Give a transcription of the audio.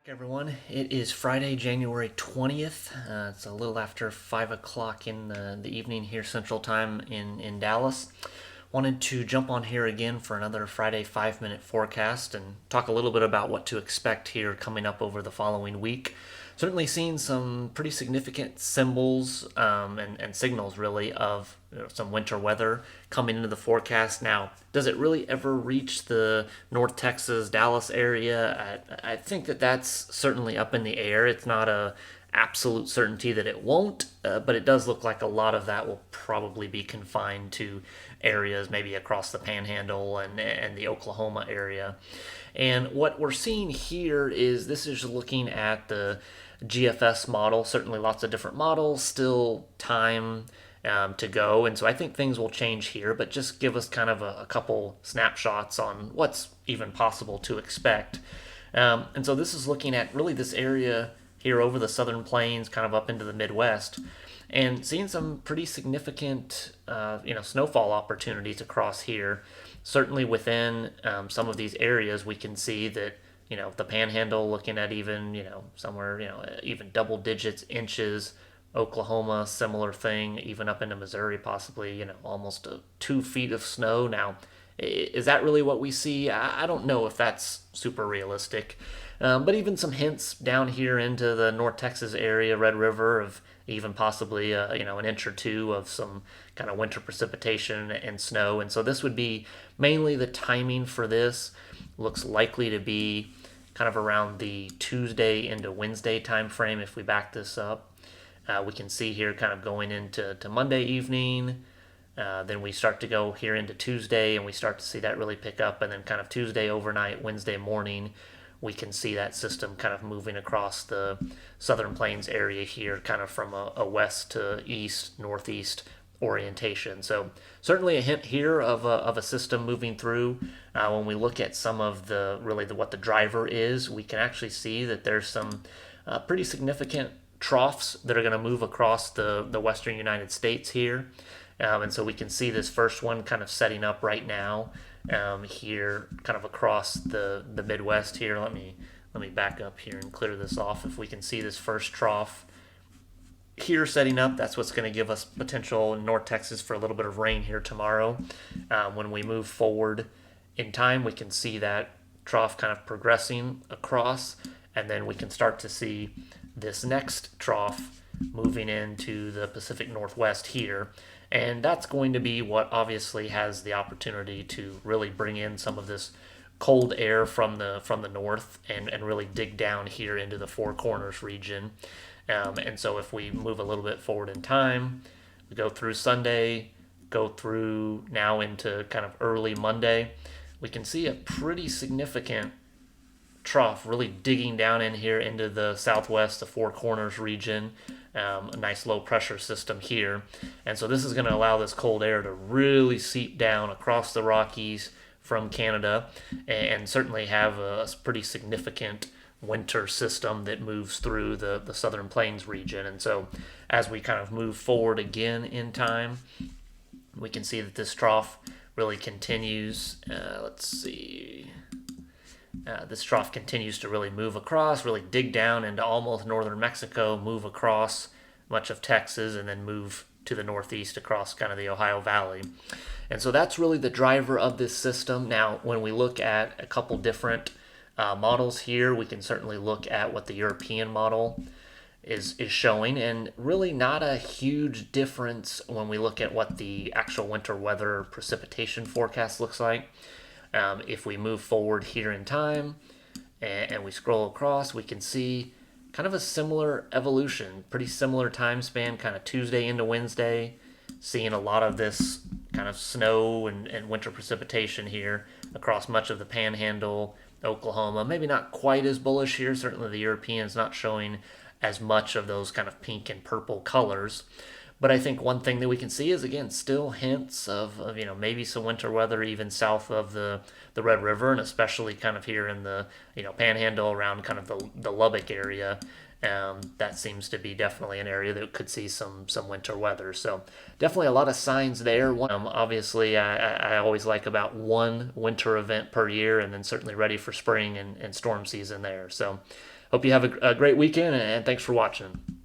Everyone, it is Friday, January 20th. It's a little after 5 o'clock in the evening here, Central Time in Dallas. Wanted to jump on here again for another Friday 5 minute forecast and talk a little bit about what to expect here coming up over the following week. Certainly seeing some pretty significant symbols and signals, really, of some winter weather coming into the forecast. Now, does it really ever reach the North Texas, Dallas area? I think that that's certainly up in the air. It's not a absolute certainty that it won't, but it does look like a lot of that will probably be confined to areas maybe across the Panhandle and the Oklahoma area. And what we're seeing here is this is looking at the GFS model. Certainly lots of different models, still time to go. And so I think things will change here, but just give us kind of a couple snapshots on what's even possible to expect. And so this is looking at really this area here over the southern plains, kind of up into the Midwest, and seeing some pretty significant, snowfall opportunities across here. Certainly within some of these areas, we can see that the Panhandle looking at even somewhere even double digits inches. Oklahoma, similar thing, even up into Missouri, possibly almost 2 feet of snow. Now, is that really what we see? I don't know if that's super realistic. But even some hints down here into the North Texas area, Red River, of even possibly an inch or two of some kind of winter precipitation and snow. And so this would be mainly the timing for this. Looks likely to be kind of around the Tuesday into Wednesday time frame if we back this up. We can see here kind of going into Monday evening. Then we start to go here into Tuesday, and we start to see that really pick up. And then kind of Tuesday overnight, Wednesday morning, we can see that system kind of moving across the southern plains area here, kind of from a west to east, northeast orientation. So certainly a hint here of a system moving through. When we look at some of what the driver is, we can actually see that there's some pretty significant troughs that are going to move across the western United States here. And so we can see this first one kind of setting up right now here, kind of across the Midwest here. Let me back up here and clear this off. If we can see this first trough here setting up, that's what's going to give us potential in North Texas for a little bit of rain here tomorrow. When we move forward in time, we can see that trough kind of progressing across, and then we can start to see this next trough moving into the Pacific Northwest here. And that's going to be what obviously has the opportunity to really bring in some of this cold air from the north and really dig down here into the Four Corners region. And so if we move a little bit forward in time, we go through Sunday, go through now into kind of early Monday, we can see a pretty significant trough really digging down in here into the southwest, the Four Corners region. A nice low pressure system here. And so this is going to allow this cold air to really seep down across the Rockies from Canada and certainly have a pretty significant winter system that moves through the southern plains region. And so as we kind of move forward again in time, we can see that this trough really continues. Let's see. This trough continues to really move across, really dig down into almost northern Mexico, move across much of Texas, and then move to the northeast across kind of the Ohio Valley. And so that's really the driver of this system. Now, when we look at a couple different models here, we can certainly look at what the European model is showing, and really not a huge difference when we look at what the actual winter weather precipitation forecast looks like. If we move forward here in time and we scroll across, we can see kind of a similar evolution, pretty similar time span, kind of Tuesday into Wednesday, seeing a lot of this kind of snow and winter precipitation here across much of the Panhandle, Oklahoma. Maybe not quite as bullish here. Certainly the Europeans not showing as much of those kind of pink and purple colors. But I think one thing that we can see is, again, still hints of maybe some winter weather even south of the Red River, and especially kind of here in the Panhandle around kind of the Lubbock area. That seems to be definitely an area that could see some winter weather. So definitely a lot of signs there. Obviously, I always like about one winter event per year, and then certainly ready for spring and storm season there. So Hope you have a great weekend, and thanks for watching.